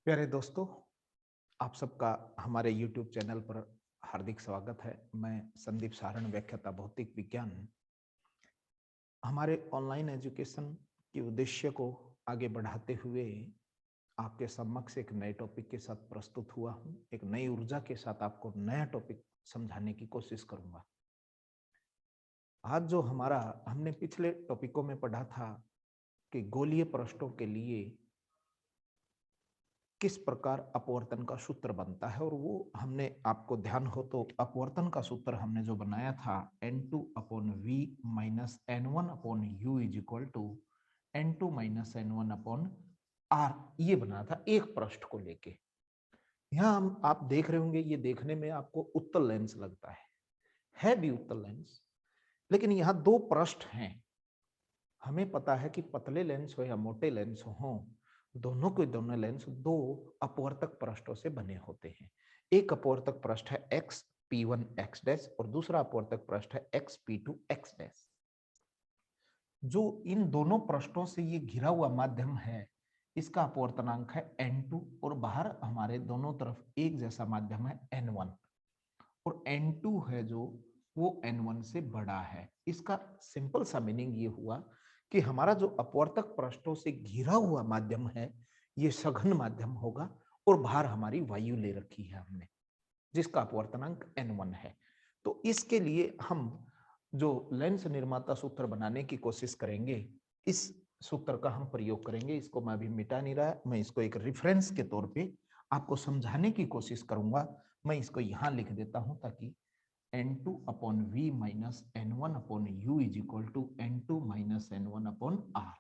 प्यारे दोस्तों, आप सबका हमारे YouTube चैनल पर हार्दिक स्वागत है। मैं संदीप सारण, व्याख्याता भौतिक विज्ञान। हमारे ऑनलाइन एजुकेशन के उद्देश्य को आगे बढ़ाते हुए आपके समक्ष एक नए टॉपिक के साथ प्रस्तुत हुआ हूँ। एक नई ऊर्जा के साथ आपको नया टॉपिक समझाने की कोशिश करूंगा। आज जो हमारा हमने पिछले टॉपिकों में पढ़ा था कि गोलीय पृष्ठों के लिए किस प्रकार अपवर्तन का सूत्र बनता है, और वो हमने, आपको ध्यान हो तो, अपवर्तन का सूत्र हमने जो बनाया था N2 upon V minus N1 upon U is equal to N2 minus N1 upon R, ये बना था एक पृष्ठ को लेके। यहाँ हम आप देख रहे होंगे, ये देखने में आपको उत्तल लेंस लगता है भी उत्तल लेंस, लेकिन यहाँ दो पृष्ठ हैं। हमें पता है कि पतले लेंस हो या मोटे लेंस हो, दोनों के दोनों लेंस दो अपवर्तक पृष्ठों से बने होते हैं। एक अपवर्तक पृष्ठ है एक्स P1 x डैश और दूसरा अपवर्तक पृष्ठ है एक्स P2 x डैश। जो इन दोनों पृष्ठों से ये घिरा हुआ माध्यम है, इसका अपवर्तनांक है N2 और बाहर हमारे दोनों तरफ एक जैसा माध्यम है N1, और N2 है जो वो N1 से बड़ा है। इसका सिंपल सा मीनिंग ये हुआ कि हमारा जो अपवर्तक पृष्ठों से घिरा हुआ माध्यम है, ये सघन माध्यम होगा, और बाहर हमारी वायु ले रखी है हमने, जिसका अपवर्तनांक N1 है। तो इसके लिए हम जो लेंस निर्माता सूत्र बनाने की कोशिश करेंगे, इस सूत्र का हम प्रयोग करेंगे। इसको मैं अभी मिटा नहीं रहा, मैं इसको एक रेफरेंस के तौर पे आपको समझाने की कोशिश करूंगा। मैं इसको यहाँ लिख देता हूं ताकि N2 upon V minus N1 upon U is equal to N2 minus N1 upon R,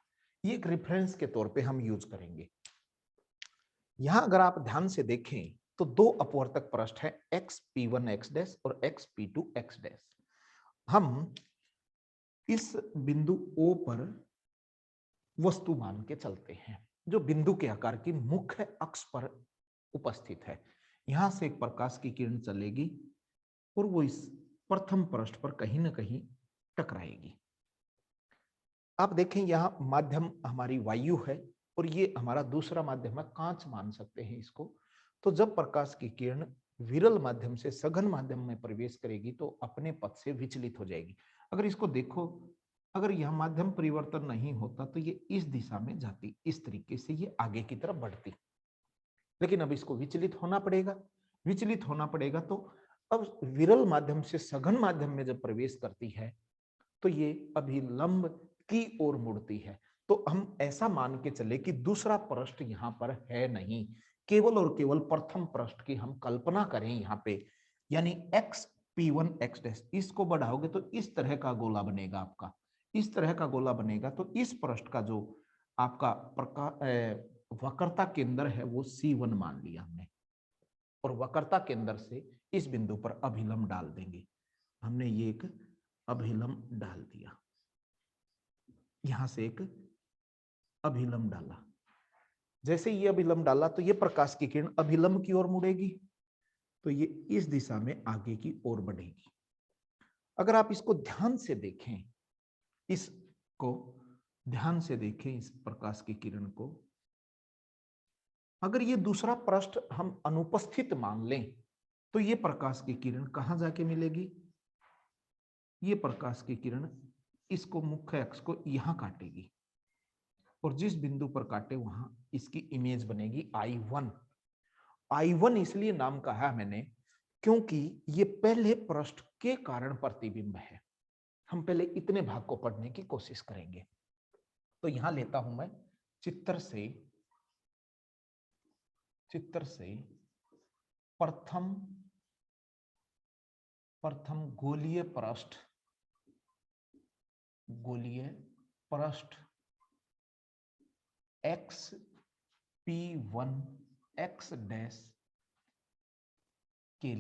ये एक रेफरेंस के तौर पे हम यूज करेंगे। यहां अगर आप ध्यान से देखें तो दो अपवर्तक पृष्ठ है एक्स P1 x डैश और एक्स P2 x डैश। हम इस बिंदु O पर वस्तु मान के चलते हैं, जो बिंदु के आकार की मुख्य अक्ष पर उपस्थित है। यहां से एक प्रकाश की किरण चलेगी और वो इस प्रथम पृष्ठ पर कहीं ना कहीं टकराएगी। आप देखें, यहां माध्यम हमारी वायु है और ये हमारा दूसरा माध्यम है, कांच मान सकते हैं इसको। तो जब प्रकाश की किरण विरल माध्यम से सघन माध्यम में प्रवेश करेगी तो अपने पथ से विचलित हो जाएगी। अगर इसको देखो, अगर यह माध्यम परिवर्तन नहीं होता तो ये इस दिशा में जाती, इस तरीके से ये आगे की तरफ बढ़ती, लेकिन अब इसको विचलित होना पड़ेगा। विचलित होना पड़ेगा तो अब विरल माध्यम से सघन माध्यम में जब प्रवेश करती है तो ये अभिलंब की ओर मुड़ती है। तो हम ऐसा मान के चले कि दूसरा पृष्ठ यहाँ पर है नहीं, केवल और केवल प्रथम पृष्ठ की हम कल्पना करें यहाँ पे, यानी एक्स P1 x डैश। इसको बढ़ाओगे तो इस तरह का गोला बनेगा आपका, इस तरह का गोला बनेगा। तो इस पृष्ठ का जो आपका वक्रता केंद्र है वो C1 मान लिया हमने, और वक्रता केंद्र से इस बिंदु पर अभिलंब डाल देंगे। हमने ये एक अभिलंब डाल दिया, यहां से एक अभिलंब डाला। जैसे ये अभिलंब डाला तो ये प्रकाश की किरण अभिलंब की ओर मुड़ेगी, तो ये इस दिशा में आगे की ओर बढ़ेगी। अगर आप इसको ध्यान से देखें, इसको ध्यान से देखें, इस प्रकाश की किरण को, अगर ये दूसरा पृष्ठ हम अनुपस्थित मान लें तो ये प्रकाश की किरण कहां जाके मिलेगी? ये प्रकाश की किरण इसको, मुख्य अक्ष को यहां काटेगी, और जिस बिंदु पर काटे वहां इसकी इमेज बनेगी I1। I1 इसलिए नाम कहा है मैंने क्योंकि ये पहले पृष्ठ के कारण प्रतिबिंब है। हम पहले इतने भाग को पढ़ने की कोशिश करेंगे। तो यहां लेता हूं मैं चित्र से प्रथम गोलीय पृष्ठ एक्स P1 x डैश के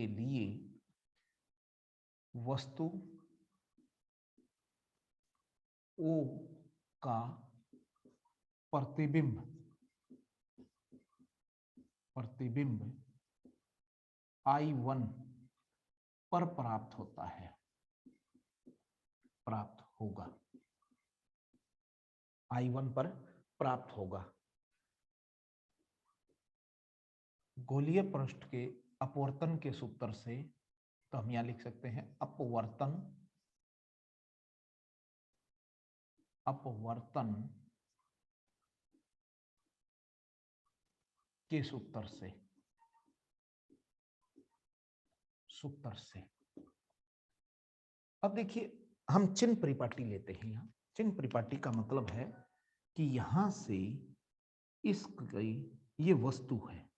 लिए वस्तु O का प्रतिबिंब I1 पर प्राप्त होगा। I1 पर प्राप्त होगा। गोलीय पृष्ठ के अपवर्तन के सूत्र से तो हम यहां लिख सकते हैं अपवर्तन के सूत्र से अब देखिए हम चिन्ह परिपाटी लेते हैं। यहाँ चिन्ह परिपाटी का मतलब है कि यहां से इस ये वस्तु है,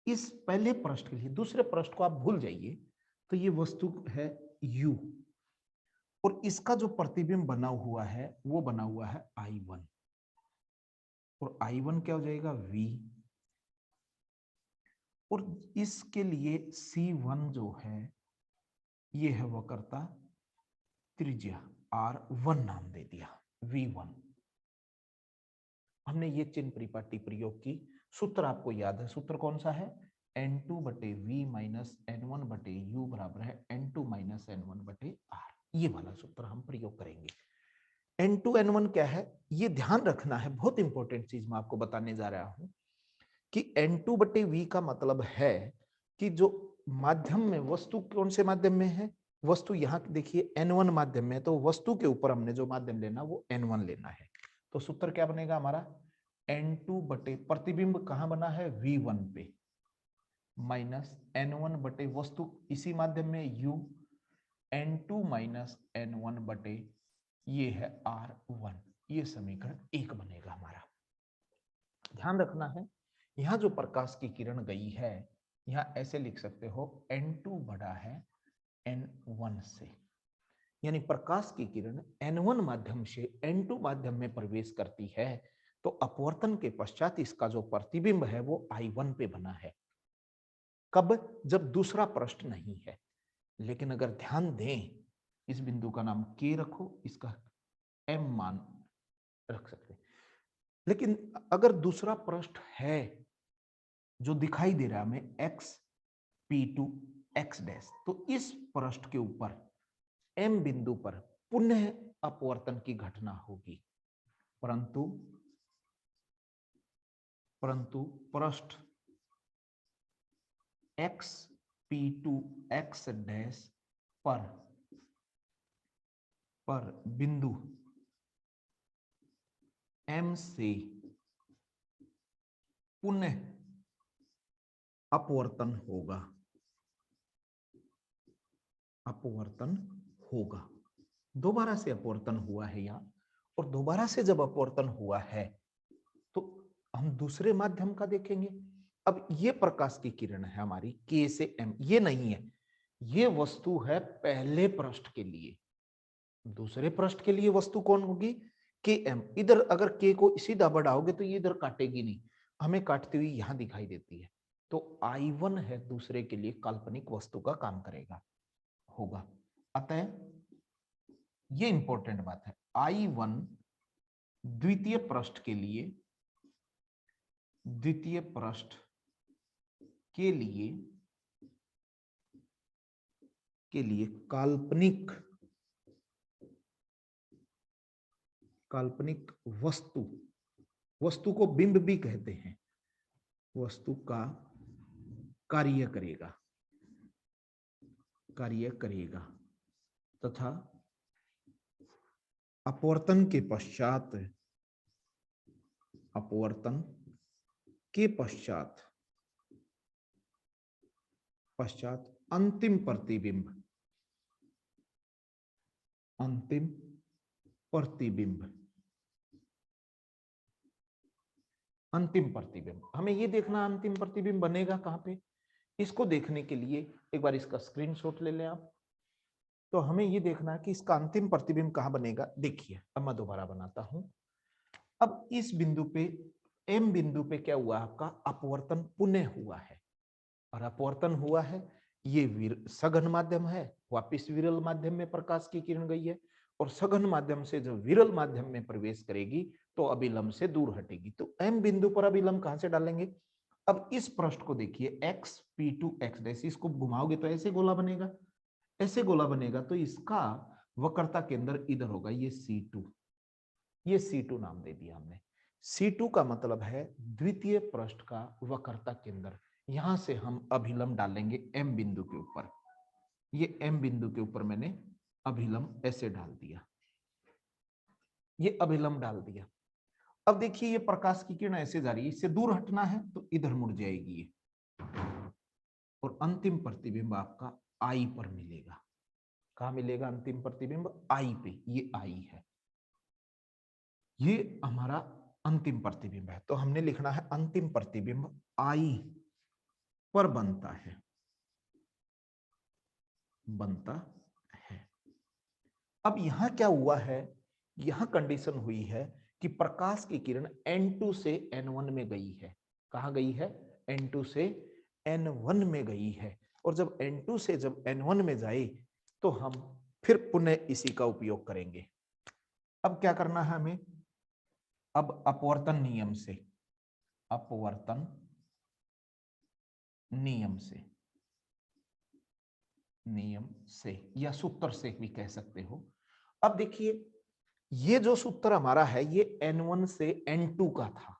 इस पहले पृष्ठ के लिए, दूसरे पृष्ठ को आप भूल जाइए, तो ये वस्तु है U और इसका जो प्रतिबिंब बना हुआ है वो बना हुआ है I1 और I1 क्या हो जाएगा V और इसके लिए C1 जो है ये है वक्रता त्रिज्या R1 नाम दे दिया V1। हमने ये चिन्ह परिपाटी प्रयोग की। सूत्र आपको याद है, सूत्र कौन सा है? N2 बटे V माइनस N1 बटे U बराबर है N2 माइनस N1 बटे R। ये वाला सूत्र हम प्रयोग करेंगे। N2 N1 क्या है ये ध्यान रखना है, बहुत इंपॉर्टेंट चीज मैं आपको बताने जा रहा हूं कि N2 बटे V का मतलब है कि जो माध्यम में वस्तु कौन से माध्यम में है, वस्तु यहाँ देखिए N1 माध्यम में, तो वस्तु के ऊपर हमने जो माध्यम लेना वो N1 लेना है। तो सूत्र क्या बनेगा हमारा N2 बटे प्रतिबिंब कहां बना है V1 पे माइनस N1 बटे वस्तु इसी माध्यम में U N2 माइनस N1 बटे ये है R1। ये समीकरण 1 बनेगा हमारा। ध्यान रखना है यहां जो प्रकाश की किरण गई है यहां ऐसे लिख सकते हो N2 बड़ा है N1 से, यानी प्रकाश की किरण N1 माध्यम से N2 माध्यम में प्रवेश करती है तो अपवर्तन के पश्चात इसका जो प्रतिबिंब है वो I1 पे बना है। कब? जब दूसरा पृष्ठ नहीं है। लेकिन अगर ध्यान दें इस बिंदु का नाम K रखो, इसका M मान रख सकते हैं, लेकिन अगर दूसरा पृष्ठ है जो दिखाई दे रहा है हमें X P2 X डैश, तो इस पृष्ठ के ऊपर M बिंदु पर पुनः अपवर्तन की घटना होगी, परंतु पृष्ठ X P2 X डैश पर बिंदु M से पुनः अपवर्तन होगा। दोबारा से अपवर्तन हुआ है यहाँ, और दोबारा से जब अपवर्तन हुआ है तो हम दूसरे माध्यम का देखेंगे। अब ये प्रकाश की किरण है हमारी K से M, ये नहीं है, ये वस्तु है पहले पृष्ठ के लिए। दूसरे पृष्ठ के लिए वस्तु कौन होगी? KM। इधर अगर K को सीधा बढ़ाओगे तो ये इधर काटेगी नहीं, हमें काटती हुई यहां दिखाई देती है। तो I1 है दूसरे के लिए काल्पनिक वस्तु का काम करेगा होगा। अतः ये इंपॉर्टेंट बात है, I1 द्वितीय पृष्ठ के लिए काल्पनिक वस्तु को बिंब भी कहते हैं, वस्तु का कार्य करेगा तथा अपवर्तन के पश्चात अंतिम प्रतिबिंब हमें ये देखना अंतिम प्रतिबिंब बनेगा कहां पे। इसको देखने के लिए एक बार इसका स्क्रीनशॉट ले लें आप। तो हमें ये देखना है कि इसका अंतिम प्रतिबिंब कहां बनेगा। देखिए अब मैं दोबारा बनाता हूं। अब इस बिंदु पे M बिंदु पे क्या हुआ, आपका अपवर्तन पुनः हुआ है, और अपवर्तन हुआ है, ये सघन माध्यम है, वापिस विरल माध्यम में प्रकाश की किरण गई है, और सघन माध्यम से जब विरल माध्यम में प्रवेश करेगी तो अभिलंब से दूर हटेगी। तो M बिंदु पर अभिलंब कहां से डालेंगे? अब इस पृष्ठ को देखिए X P2 X डैश, इसको घुमाओगे तो ऐसे गोला बनेगा, ऐसे गोला बनेगा, तो इसका वक्रता केंद्र इधर होगा, ये C2 नाम दे दिया हमने। C2 का मतलब है द्वितीय पृष्ठ का वक्रता केंद्र। यहां से हम अभिलंब डालेंगे M बिंदु के ऊपर। ये M बिंदु के ऊपर मैंने अभिलंब ऐसे डाल दिया, ये अभिलंब डाल दिया। अब देखिए ये प्रकाश की किरण ऐसे जा रही है, इससे दूर हटना है तो इधर मुड़ जाएगी ये, और अंतिम प्रतिबिंब आपका I पर मिलेगा। कहां मिलेगा अंतिम प्रतिबिंब? I पे। ये I है, ये हमारा अंतिम प्रतिबिंब है। तो हमने लिखना है अंतिम प्रतिबिंब I पर बनता है, बनता है। अब यहां क्या हुआ है, यहां कंडीशन हुई है कि प्रकाश की किरण N2 से N1 में गई है। कहां गई है? N2 से N1 में गई है। और जब N2 से जब N1 में जाए तो हम फिर पुनः इसी का उपयोग करेंगे। अब क्या करना है हमें? अब अपवर्तन नियम से, अपवर्तन नियम से, नियम से या सूत्र से भी कह सकते हो। अब देखिए ये जो सूत्र हमारा है ये N1 से N2 का था,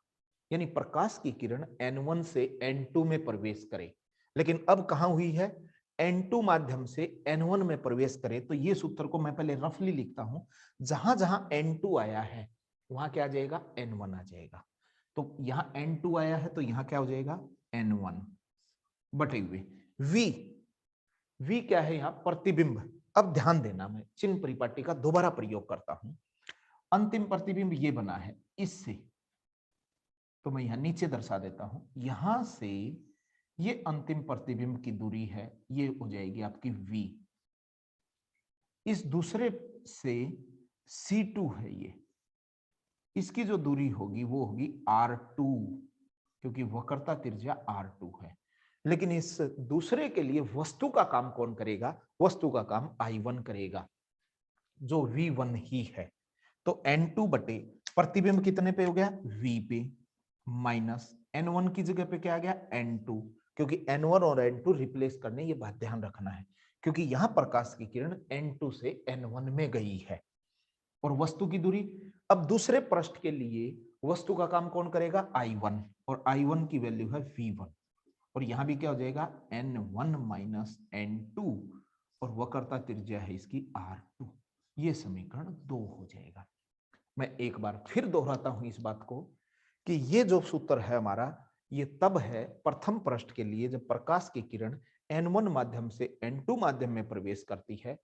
यानी प्रकाश की किरण N1 से N2 में प्रवेश करे। लेकिन अब कहां हुई है? N2 माध्यम से N1 में प्रवेश करे। तो ये सूत्र को मैं पहले रफली लिखता हूं। जहां जहां N2 आया है वहां क्या आ जाएगा? N1 आ जाएगा। तो यहां N2 आया है तो यहां क्या हो जाएगा? N1 बटे हुए V। V क्या है? यहां प्रतिबिंब। अब ध्यान देना, मैं चिन्ह परिपाटी का दोबारा प्रयोग करता हूं। अंतिम प्रतिबिंब ये बना है इससे, तो मैं यहां नीचे दर्शा देता हूं। यहां से ये अंतिम प्रतिबिंब की दूरी है, ये हो जाएगी आपकी V। इस दूसरे से C2 है ये, इसकी जो दूरी होगी वो होगी R2, क्योंकि वक्रता त्रिज्या R2 है। लेकिन इस दूसरे के लिए वस्तु का काम कौन करेगा? वस्तु का काम I1 करेगा, जो V1 ही है। तो N2 बटे प्रतिबिंब कितने पे हो गया? V पे, माइनस N1 की जगह पे क्या आ गया? N2, क्योंकि N1 और N2 रिप्लेस करने, ये बात ध्यान रखना है, क्योंकि यहां प्रकाश की किरण N2 से N1 में गई है। और वस्तु की दूरी, अब दूसरे पृष्ठ के लिए वस्तु का काम कौन करेगा? I1, और I1 की वैल्यू है V1। और यहां भी क्या हो जाएगा? N1 माइनस N2, और वक्रता त्रिज्या है इसकी R2। ये समीकरण 2 हो जाएगा। मैं एक बार फिर दोहराता हूं इस बात को कि ये जो सूत्र है हमारा, ये तब है प्रथम पृष्ठ के लिए जब प्रकाश की किरण N1 माध्यम से N2 माध्यम में प्रवेश करती है।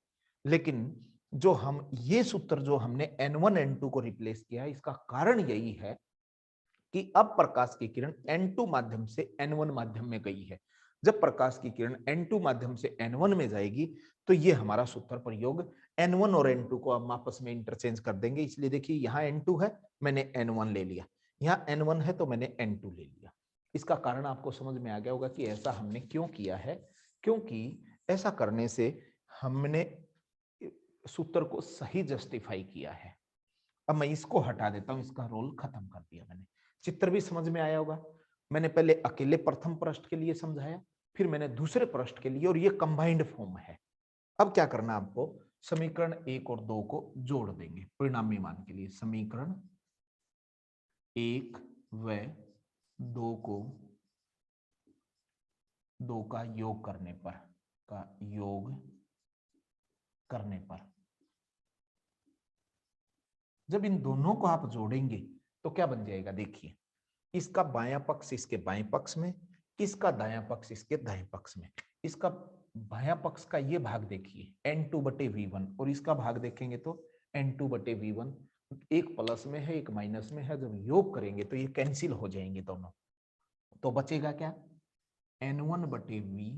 लेकिन जो हम ये सूत्र जो हमने N1 N2 को रिप्लेस किया है, इसका कारण यही है कि अब प्रकाश की किरण N2 माध्यम से N1 माध्यम में गई है। जब प्रकाश की किरण N2 माध्यम से N1 में जाएगी तो ये हमारा सूत्र प्रयोग N1 और N2 को हम आपस में इंटरचेंज कर देंगे। इसलिए देखिए यहाँ N2 है, मैंने N1 ले लिया, यहाँ N1 है तो मैंने N2 ले लिया। इसका कारण आपको समझ में आ गया होगा कि ऐसा हमने क्यों किया है, क्योंकि ऐसा करने से हमने सूत्र को सही जस्टिफाई किया है। अब मैं इसको हटा देता हूं, इसका रोल खत्म कर दिया मैंने। चित्र भी समझ में आया होगा। मैंने पहले अकेले प्रथम पृष्ठ के लिए समझाया, फिर मैंने दूसरे पृष्ठ के लिए, और ये कंबाइंड फॉर्म है। अब क्या करना आपको? समीकरण 1 और 2 को जोड़ देंगे परिणामी मान के लिए। समीकरण 1 व 2 को 2 का योग करने पर, का योग करने पर जब इन दोनों को आप जोड़ेंगे तो क्या बन जाएगा? देखिए, इसका बायां पक्ष इसके बाएं पक्ष में, इसका दायां पक्ष इसके दाएं पक्ष में। इसका बायां पक्ष का ये भाग देखिए N2 बटे V1, और इसका भाग देखेंगे तो N2 बटे V1। एक प्लस में है एक माइनस में है, जब योग करेंगे तो ये कैंसिल हो जाएंगे दोनों। तो बचेगा क्या? N1 बटे V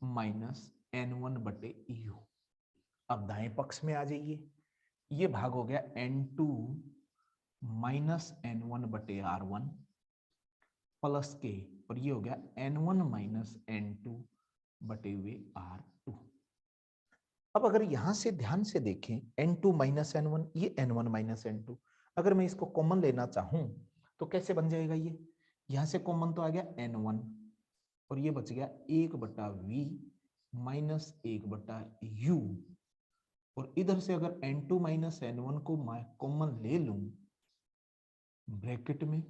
माइनस N1 बटे U। अब दाएं पक्ष में आ जाइए, ये भाग हो गया N2 माइनस N1 बटे R1 प्लस के, और ये हो गया N1 माइनस N2 बटे हुए R2। अब अगर यहां से ध्यान से देखें, N2 माइनस N1, ये N1 माइनस N2, अगर मैं इसको कॉमन लेना चाहूं तो कैसे बन जाएगा? ये यहां से कॉमन तो आ गया N1, और ये बच गया 1 बटा V माइनस 1 बटा U। और इधर से अगर N2 माइनस N1 को कॉमन ले लूं ब्रैकेट में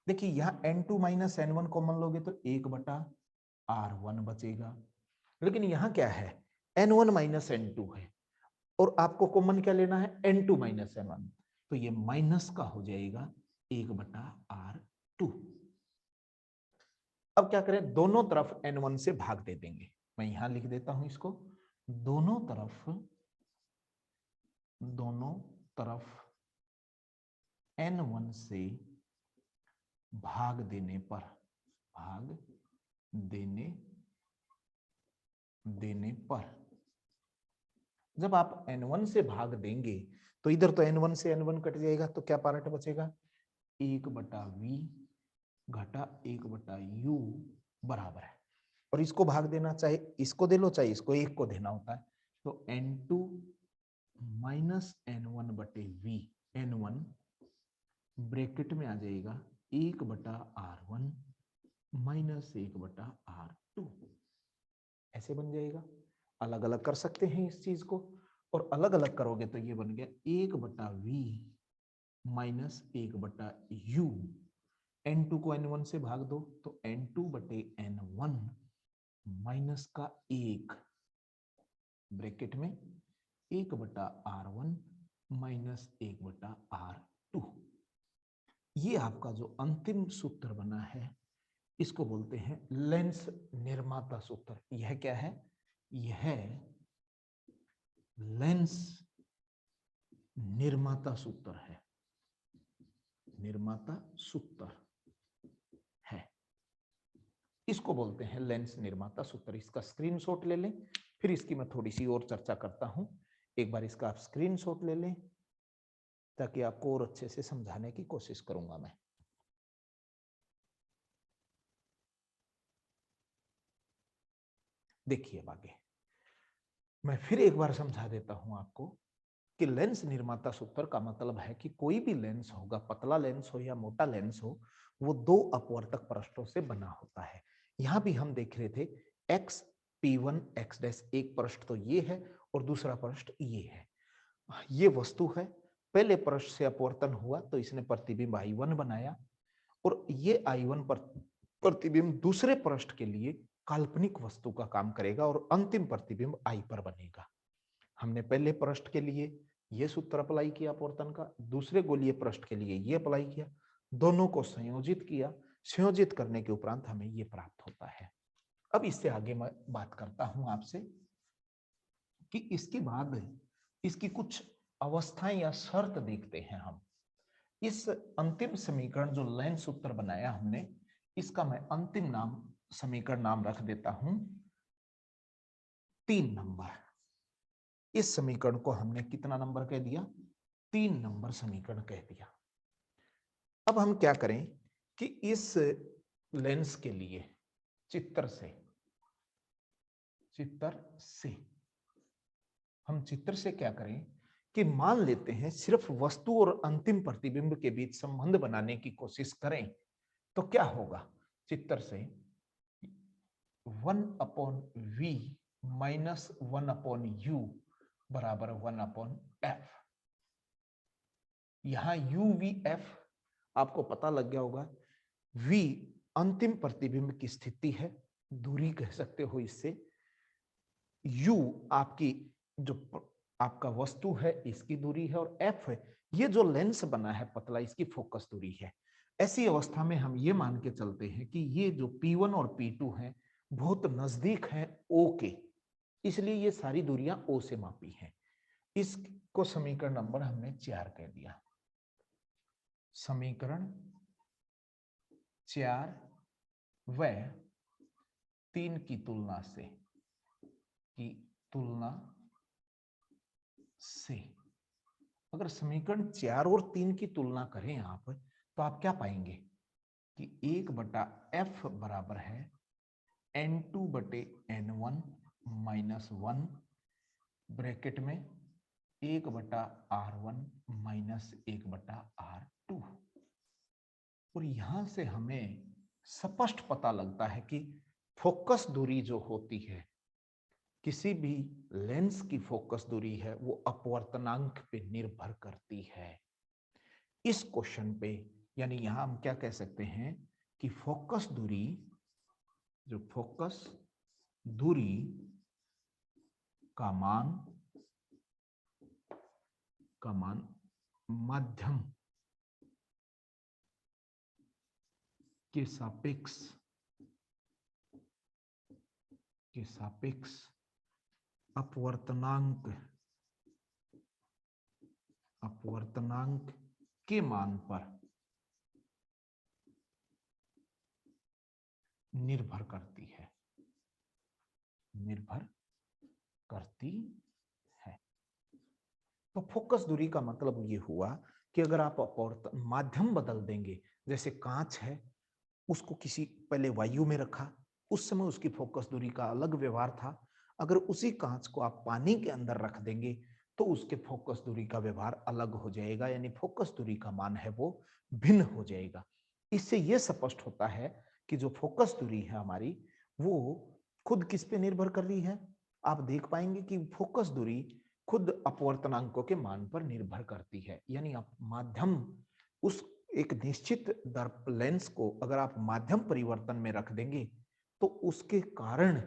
देखिए यहाँ n2 माइनस n1 कॉमन लोगे तो 1/r1 बचेगा, लेकिन यहाँ क्या है n1 माइनस n2 है और आपको कॉमन क्या लेना है n2 माइनस n1, तो ये माइनस का हो जाएगा 1/r2। अब क्या करें, दोनों तरफ n1 से भाग दे देंगे। मैं यहां लिख देता हूं इसको, दोनों तरफ n1 से भाग देने पर जब आप n1 से भाग देंगे तो इधर तो n1 से n1 कट जाएगा, तो क्या पार्ट बचेगा 1/v घटा 1/u बराबर है। और इसको भाग देना, चाहे इसको दे लो चाहे इसको, एक को देना होता है, तो n2 minus n1/v, n1 bracket में आ जाएगा 1/r1 माइनस 1/r2, ऐसे बन जाएगा। अलग अलग कर सकते हैं इस चीज को, और अलग अलग करोगे तो ये बन गया 1/v माइनस 1/u। n2 को n1 से भाग दो तो n2/n1 माइनस का 1 ब्रैकेट में 1/r1 माइनस 1/r2। ये आपका जो अंतिम सूत्र बना है इसको बोलते हैं लेंस निर्माता सूत्र। यह क्या है, यह लेंस निर्माता सूत्र है, निर्माता सूत्र है, इसको बोलते हैं लेंस निर्माता सूत्र। इसका स्क्रीनशॉट ले लें, फिर इसकी मैं थोड़ी सी और चर्चा करता हूं। एक बार इसका आप स्क्रीनशॉट ले लें ताकि आपको और अच्छे से समझाने की कोशिश करूंगा मैं। देखिए आगे मैं फिर एक बार समझा देता हूं आपको कि लेंस निर्माता सूत्र का मतलब है कि कोई भी लेंस होगा, पतला लेंस हो या मोटा लेंस हो, वो दो अपवर्तक पृष्ठों से बना होता है। यहां भी हम देख रहे थे x p1 x डैश, एक पृष्ठ तो ये है और दूसरा पृष्ठ ये है। ये वस्तु है, पहले पृष्ठ से अपवर्तन हुआ तो इसने प्रतिबिंब I1 बनाया, और ये I1 पर प्रतिबिंब दूसरे पृष्ठ के लिए काल्पनिक वस्तु का काम करेगा और अंतिम प्रतिबिंब I पर बनेगा। हमने पहले पृष्ठ के लिए ये सूत्र अप्लाई किया अपवर्तन का, दूसरे गोलीय पृष्ठ के लिए ये अप्लाई किया, दोनों को संयोजित किया, संयोजित करने के उपरांत हमें ये प्राप्त होता है। अब इससे आगे मैं बात करता हूं आपसे कि इसके बाद इसकी कुछ अवस्थाएं या शर्त देखते हैं हम। इस अंतिम समीकरण जो लेंस सूत्र बनाया हमने, इसका मैं अंतिम नाम समीकरण नाम रख देता हूं 3 नंबर। इस समीकरण को हमने कितना नंबर कह दिया, 3 नंबर समीकरण कह दिया। अब हम क्या करें कि इस लेंस के लिए चित्र से क्या करें कि मान लेते हैं सिर्फ वस्तु और अंतिम प्रतिबिंब के बीच संबंध बनाने की कोशिश करें, तो क्या होगा, चित्र से 1/v माइनस 1/u बराबर 1/f। यहां UVF आपको पता लग गया होगा, V अंतिम प्रतिबिंब की स्थिति है, दूरी कह सकते हो इससे, U आपकी जो आपका वस्तु है इसकी दूरी है, और F ये जो लेंस बना है पतला इसकी फोकस दूरी है। ऐसी अवस्था में हम ये मान के चलते हैं कि ये जो P1 और P2 हैं बहुत नजदीक हैं O के, इसलिए ये सारी दूरियां O से मापी हैं। इसको समीकरण नंबर हमने 4 कह दिया। समीकरण 4 व 3 की तुलना से अगर समीकरण 4 और 3 की तुलना करें आप, तो आप क्या पाएंगे कि 1/f बराबर है n2/n1 माइनस 1 ब्रैकेट में 1/r1 माइनस 1/r2। और यहां से हमें स्पष्ट पता लगता है कि फोकस दूरी जो होती है, किसी भी लेंस की फोकस दूरी है वो अपवर्तनांक पे निर्भर करती है। इस क्वेश्चन पे यानी यहां हम क्या कह सकते हैं कि फोकस दूरी, जो फोकस दूरी का मान माध्यम के सापेक्ष अपवर्तनांक के मान पर निर्भर करती है। तो फोकस दूरी का मतलब ये हुआ कि अगर आप माध्यम बदल देंगे, जैसे कांच है, उसको किसी पहले वायु में रखा, उस समय उसकी फोकस दूरी का अलग व्यवहार था। अगर उसी कांच को आप पानी के अंदर रख देंगे तो उसके फोकस दूरी का व्यवहार अलग हो जाएगा, यानी फोकस दूरी का मान है वो भिन्न हो जाएगा। इससे यह स्पष्ट होता है कि जो फोकस दूरी है हमारी, वो खुद किस पे निर्भर कर रही है। आप देख पाएंगे कि फोकस दूरी खुद अपवर्तनांकों के मान पर निर्भर करती है। यानी आप माध्यम, उस एक निश्चित दर्प लेंस को अगर आप माध्यम परिवर्तन में रख देंगे तो उसके कारण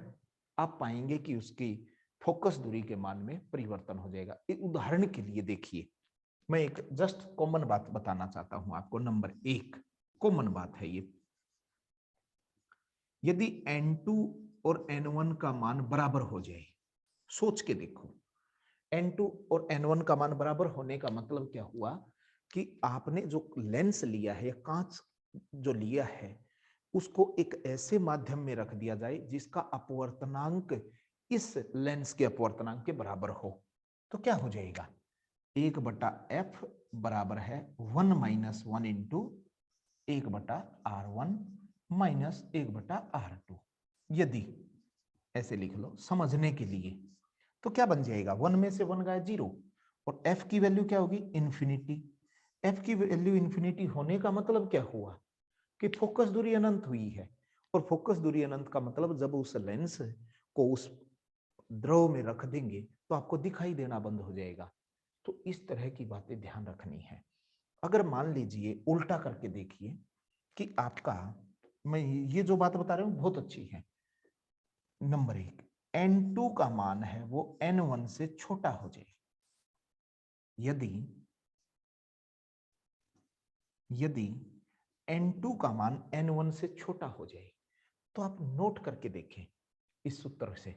आप पाएंगे कि उसकी फोकस दूरी के मान में परिवर्तन हो जाएगा। एक उदाहरण के लिए देखिए, मैं एक जस्ट कॉमन बात बताना चाहता हूं आपको। नंबर 1 कॉमन बात है ये, यदि N2 और N1 का मान बराबर हो जाए, सोच के देखो, N2 और N1 का मान बराबर होने का मतलब क्या हुआ कि आपने जो लेंस लिया है या कांच जो लिया है, उसको एक ऐसे माध्यम में रख दिया जाए जिसका अपवर्तनांक इस लेंस के अपवर्तनांक के बराबर हो, तो क्या हो जाएगा? 1/f बराबर है 1 - 1 इंटू 1/r1 माइनस 1/r2। यदि ऐसे लिख लो समझने के लिए, तो क्या बन जाएगा? 1 में से 1 गया 0, और f की वैल्यू क्या होगी? इन्फिनिटी। f की वैल्यू इन्फिनिटी होने का मतलब क्या हुआ कि फोकस दूरी अनंत हुई है, और फोकस दूरी अनंत का मतलब जब उस लेंस को उस द्रव में रख देंगे तो आपको दिखाई देना बंद हो जाएगा। तो इस तरह की बातें ध्यान रखनी है। अगर मान लीजिए उल्टा करके देखिए कि आपका, मैं ये जो बात बता रहा हूं बहुत अच्छी है। नंबर 1, N2 का मान है वो N1 से छोटा हो जाए। यदि N2 का मान N1 से छोटा हो जाए तो आप नोट करके देखें इस सूत्र से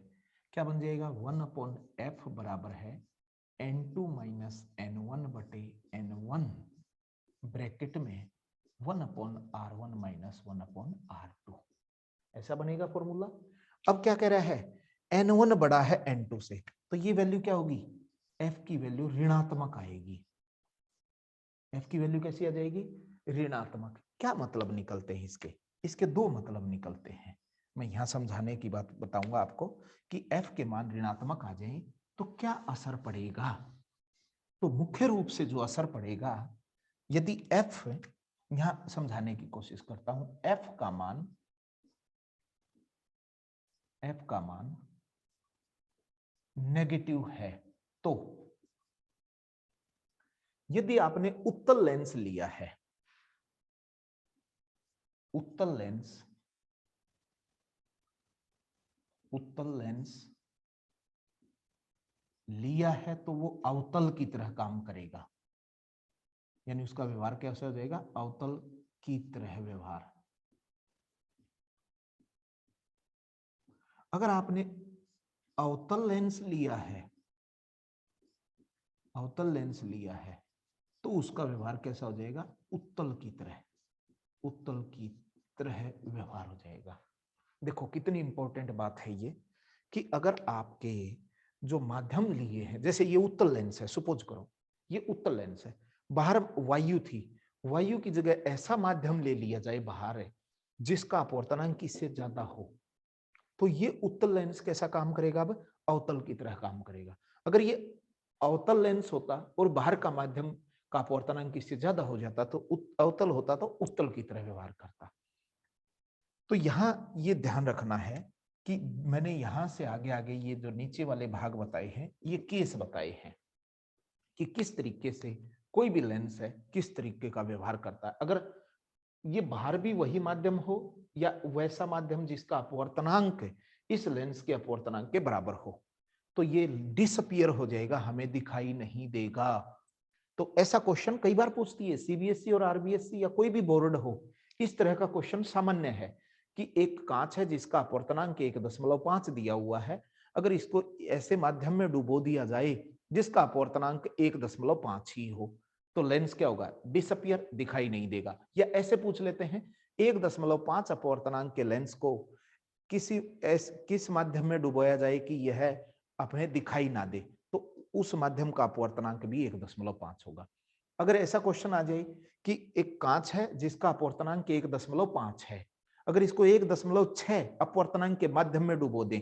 क्या बन जाएगा? 1/f बराबर है N2 माइनस N1 बटे N1 ब्रैकेट में 1/r1 माइनस 1/r2, ऐसा बनेगा फॉर्मूला। अब क्या कह रहा है? N1 बड़ा है N2 से, तो ये वैल्यू क्या होगी? f की वैल्यू ऋणात्मक आएगी। f की वैल्यू कैसी आ जाएगी? ऋणात्मक। क्या मतलब निकलते हैं इसके? इसके दो मतलब निकलते हैं। मैं यहां समझाने की बात बताऊंगा आपको कि f के मान ऋणात्मक आ जाए तो क्या असर पड़ेगा। तो मुख्य रूप से जो असर पड़ेगा, यदि f, यहां समझाने की कोशिश करता हूं, f का मान नेगेटिव है, तो यदि आपने उत्तल लेंस लिया है, उत्तल लेंस लिया है तो वो अवतल की तरह काम करेगा, यानी उसका व्यवहार कैसा हो जाएगा? अवतल की तरह व्यवहार। अगर आपने अवतल लेंस लिया है तो उसका व्यवहार कैसा हो जाएगा? उत्तल की तरह व्यवहार हो जाएगा। देखो कितनी इंपॉर्टेंट बात है ये, कि अगर आपके जो माध्यम लिए हैं, जैसे ये उत्तल लेंस है, सपोज करो ये उत्तल लेंस है, बाहर वायु थी, वायु की जगह ऐसा माध्यम ले लिया जाए बाहर है जिसका अपवर्तनांक इससे ज्यादा हो, तो ये उत्तल लेंस कैसा काम करेगा? अब अवतल की तरह काम करेगा। अगर ये अवतल लेंस होता और बाहर का माध्यम का अपवर्तनांक इससे ज्यादा हो जाता तो अवतल होता तो उत्तल की तरह व्यवहार करता। तो यहां ये ध्यान रखना है कि मैंने यहां से आगे आगे ये जो नीचे वाले भाग बताए हैं, ये केस बताए हैं कि किस तरीके से कोई भी लेंस है किस तरीके का व्यवहार करता है। अगर ये बाहर भी वही माध्यम हो या वैसा माध्यम जिसका अपवर्तनांक इस लेंस के अपवर्तनांक के बराबर हो, तो ये डिसअपियर हो जाएगा, हमें दिखाई नहीं देगा। तो ऐसा क्वेश्चन कई बार पूछती है सीबीएसई और आरबीएसई या कोई भी बोर्ड हो। इस तरह का क्वेश्चन सामान्य है कि एक कांच है जिसका अपवर्तनांक 1.5 दिया हुआ है, अगर इसको ऐसे माध्यम में डुबो दिया जाए जिसका अपवर्तनांक 1.5 ही हो, तो लेंस क्या होगा, डिसअपियर, दिखाई नहीं देगा। या ऐसे पूछ लेते हैं 1.5 अपवर्तनांक के लेंस को किस माध्यम में डुबोया जाए कि यह हमें दिखाई ना दे, तो उस माध्यम का अपवर्तनांक भी 1.5 होगा। अगर ऐसा क्वेश्चन आ जाए कि एक कांच है जिसका अपवर्तनांक 1.5 है, अगर इसको 1.6 अपवर्तनांक के माध्यम में डुबो दें,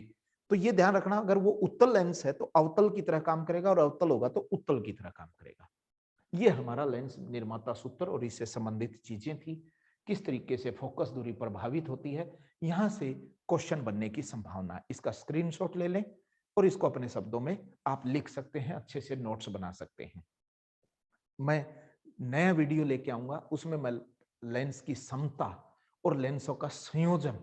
तो ये ध्यान रखना, अगर वो उत्तल लेंस है तो अवतल की तरह काम करेगा और अवतल होगा तो उत्तल की तरह काम करेगा। ये हमारा लेंस निर्माता सूत्र और इससे संबंधित चीजें थी। किस तरीके से फोकस दूरी प्रभावित होती है, यहां से क्वेश्चन बनने की संभावना है। इसका स्क्रीनशॉट ले लें और इसको अपने शब्दों में आप लिख सकते हैं, अच्छे से नोट्स बना सकते हैं। मैं नया वीडियो लेके आऊंगा, उसमें मैं लेंस की समता और लेंसों का संयोजन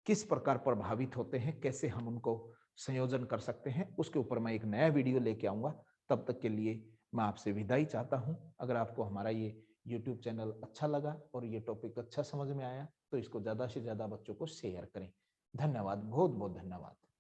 किस प्रकार प्रभावित होते हैं, कैसे हम उनको संयोजन कर सकते हैं, उसके ऊपर मैं एक नया वीडियो लेके आऊंगा। तब तक के लिए मैं आपसे विदाई चाहता हूं। अगर आपको हमारा ये YouTube चैनल अच्छा लगा और ये टॉपिक अच्छा समझ में आया तो इसको ज्यादा से ज्यादा बच्चों को शेयर करें। धन्यवाद, बहुत बहुत धन्यवाद।